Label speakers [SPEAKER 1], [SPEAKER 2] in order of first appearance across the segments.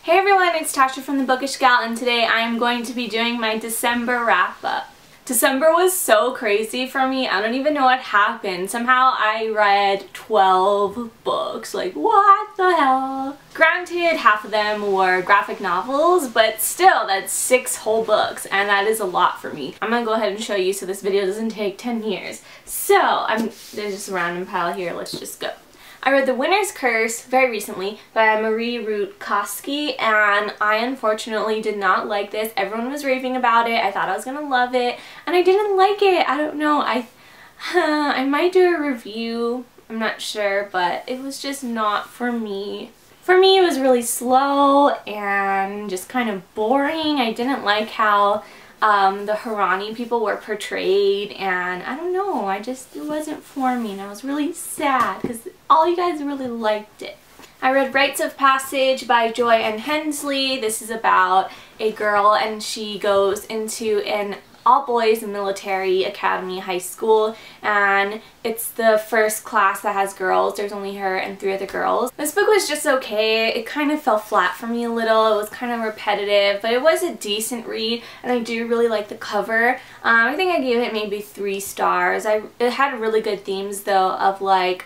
[SPEAKER 1] Hey everyone, it's Tasha from the Bookish Gal, and today I am going to be doing my December wrap-up. December was so crazy for me. I don't even know what happened. Somehow I read 12 books. Like, what the hell? Granted, half of them were graphic novels, but still, that's 6 whole books, and that is a lot for me. I'm gonna go ahead and show you so this video doesn't take 10 years. So, there's just a random pile here. Let's just go. I read The Winner's Curse very recently by Marie Rutkoski, and I unfortunately did not like this. Everyone was raving about it. I thought I was gonna love it, and I didn't like it. I don't know. I might do a review. I'm not sure, but it was just not for me. For me, it was really slow and just kind of boring. I didn't like how the Harani people were portrayed, and I don't know, it wasn't for me, and I was really sad because all you guys really liked it. I read Rites of Passage by Joy and Hensley. This is about a girl, and she goes into an all-boys military academy high school, and it's the first class that has girls. There's only her and 3 other girls. This book was just okay. It kind of fell flat for me a little. It was kind of repetitive, but it was a decent read, and I do really like the cover. I think I gave it maybe 3 stars. It had really good themes though, of like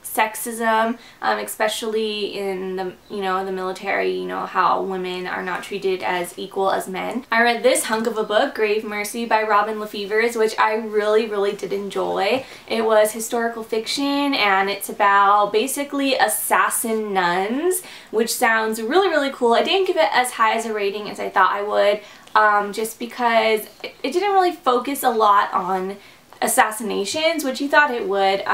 [SPEAKER 1] sexism, especially in the the military, how women are not treated as equal as men. I read this hunk of a book, Grave Mercy by Robin Lefevers, which I really did enjoy. It was historical fiction, and it's about basically assassin nuns, which sounds really cool. I didn't give it as high as a rating as I thought I would, just because it didn't really focus a lot on assassinations, which you thought it would,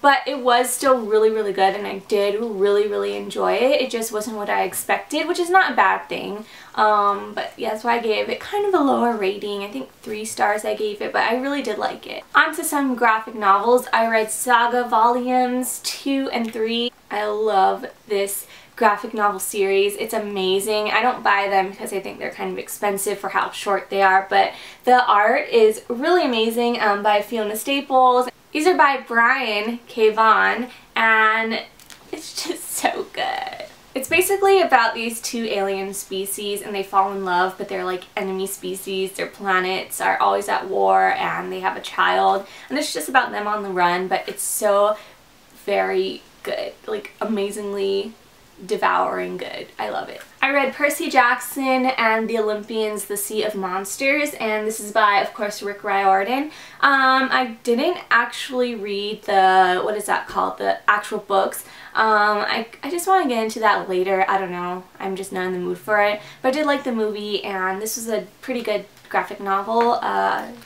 [SPEAKER 1] but it was still really good, and I did really enjoy it. It just wasn't what I expected, which is not a bad thing, but yeah, that's why I gave it kind of a lower rating. I think 3 stars I gave it, but I really did like it. On to some graphic novels. I read Saga Volumes 2 and 3. I love this graphic novel series. It's amazing. I don't buy them because I think they're kind of expensive for how short they are, but the art is really amazing, by Fiona Staples. These are by Brian K. Vaughan, and it's just so good. It's basically about these 2 alien species, and they fall in love, but they're like enemy species. Their planets are always at war, and they have a child, and it's just about them on the run, but it's so very good, like amazingly devouring good. I love it. I read Percy Jackson and the Olympians, The Sea of Monsters, and this is by, of course, Rick Riordan. I didn't actually read the, what is that called, the actual books. I just want to get into that later. I don't know. I'm just not in the mood for it. But I did like the movie, and this was a pretty good graphic novel.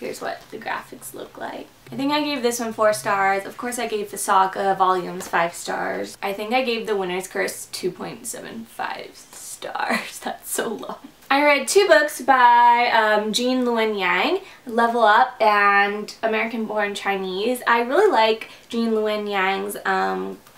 [SPEAKER 1] Here's what the graphics look like. I think I gave this one 4 stars. Of course, I gave the Saga Volumes 5 stars. I think I gave The Winner's Curse 2.75 stars. That's so low. I read 2 books by Jean Luen Yang, Level Up and American Born Chinese. I really like Jean Luen Yang's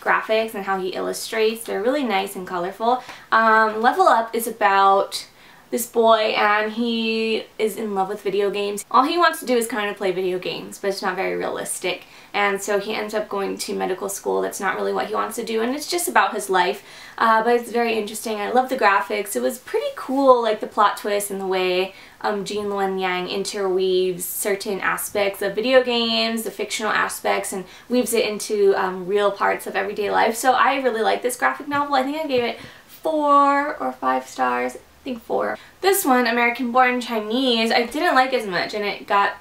[SPEAKER 1] graphics and how he illustrates. They're really nice and colorful. Level Up is about this boy, and he is in love with video games. All he wants to do is kind of play video games, but it's not very realistic, and so he ends up going to medical school. That's not really what he wants to do, and it's just about his life, but it's very interesting. I love the graphics. It was pretty cool, like the plot twist and the way Jean Luen Yang interweaves certain aspects of video games, the fictional aspects, and weaves it into real parts of everyday life. So I really like this graphic novel. I think I gave it 4 or 5 stars. I think 4. This one, American Born Chinese, I didn't like as much, and it got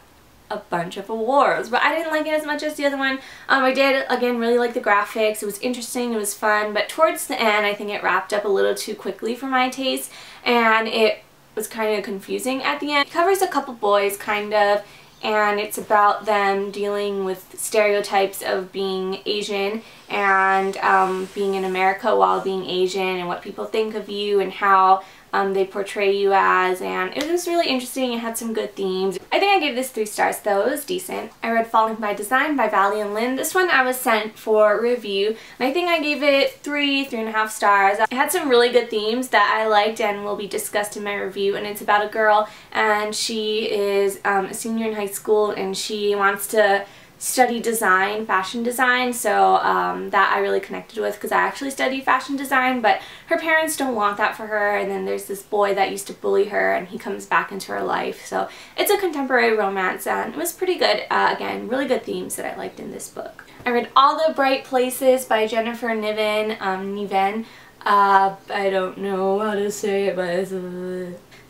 [SPEAKER 1] a bunch of awards, but I didn't like it as much as the other one. I did, again, really like the graphics. It was interesting, it was fun, but towards the end I think it wrapped up a little too quickly for my taste, and it was kind of confusing at the end. It covers a couple boys, kind of, and it's about them dealing with stereotypes of being Asian and being in America while being Asian, and what people think of you and how they portray you as, and it was really interesting. It had some good themes. I think I gave this 3 stars though. It was decent. I read Falling by Design by Valley and Lynn. This one I was sent for review, and I think I gave it 3.5 stars. It had some really good themes that I liked and will be discussed in my review, and it's about a girl, and she is a senior in high school, and she wants to study design, fashion design, so that I really connected with because I actually studied fashion design, but her parents don't want that for her, and then there's this boy that used to bully her and he comes back into her life. So it's a contemporary romance and it was pretty good. Again, really good themes that I liked in this book. I read All the Bright Places by Jennifer Niven. I don't know how to say it, but it's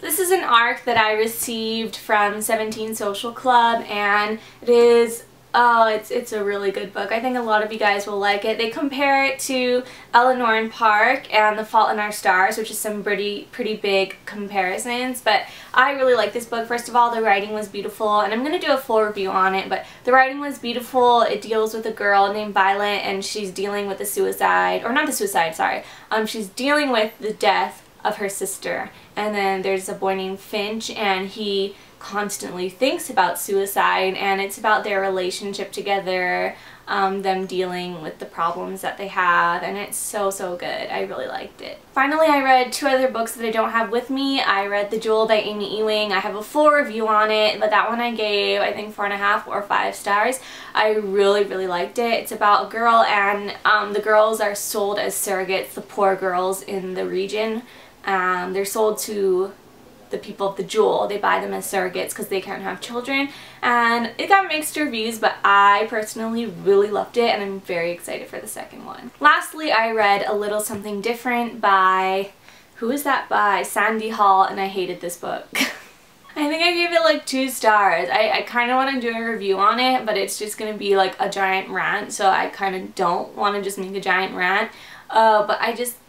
[SPEAKER 1] this is an arc that I received from 17 Social Club, and it is, it's a really good book. I think a lot of you guys will like it. They compare it to Eleanor and Park and The Fault in Our Stars, which is some pretty big comparisons, but I really like this book. First of all, the writing was beautiful, and I'm going to do a full review on it, but the writing was beautiful. It deals with a girl named Violet, and she's dealing with the suicide, or not the suicide, sorry. She's dealing with the death of her sister, and then there's a boy named Finch, and he constantly thinks about suicide, and it's about their relationship together, them dealing with the problems that they have, and it's so good. I really liked it. Finally, I read 2 other books that I don't have with me. I read The Jewel by Amy Ewing. I have a full review on it, but that one I gave, I think, 4.5 or 5 stars. I really liked it. It's about a girl, and the girls are sold as surrogates, the poor girls in the region. They're sold to the people of the Jewel. They buy them as surrogates because they can't have children, and it got mixed reviews, but I personally really loved it, and I'm very excited for the second one. Lastly, I read A Little Something Different by, who is that by? Sandy Hall, and I hated this book. I think I gave it like 2 stars. I kind of want to do a review on it, but it's just going to be like a giant rant, so I kind of don't want to just make a giant rant. But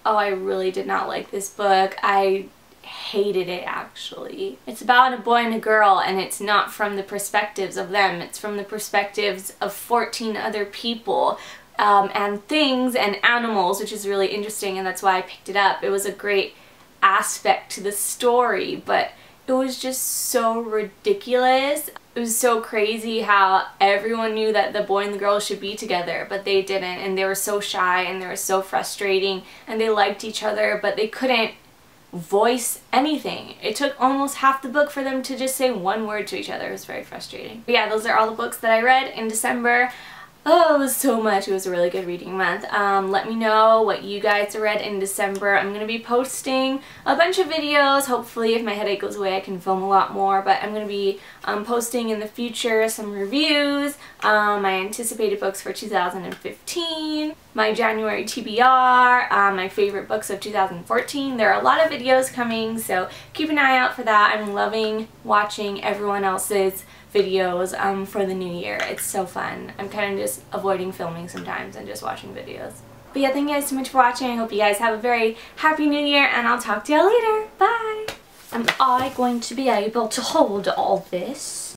[SPEAKER 1] I really did not like this book. I hated it, actually. It's about a boy and a girl, and it's not from the perspectives of them. It's from the perspectives of 14 other people, and things and animals, which is really interesting, and that's why I picked it up. It was a great aspect to the story, but it was just so ridiculous. It was so crazy how everyone knew that the boy and the girl should be together, but they didn't, and they were so shy, and they were so frustrating, and they liked each other, but they couldn't voice anything. It took almost half the book for them to just say one word to each other. It was very frustrating. But yeah, those are all the books that I read in December. Oh, it was so much. It was a really good reading month. Let me know what you guys read in December. I'm going to be posting a bunch of videos. Hopefully, if my headache goes away, I can film a lot more. But I'm going to be posting in the future some reviews, my anticipated books for 2015, my January TBR, my favorite books of 2014. There are a lot of videos coming, so keep an eye out for that. I'm loving watching everyone else's videos for the new year. It's so fun. I'm kind of just avoiding filming sometimes and just watching videos. But yeah, thank you guys so much for watching. I hope you guys have a very happy new year, and I'll talk to you later. Bye! Am I going to be able to hold all this?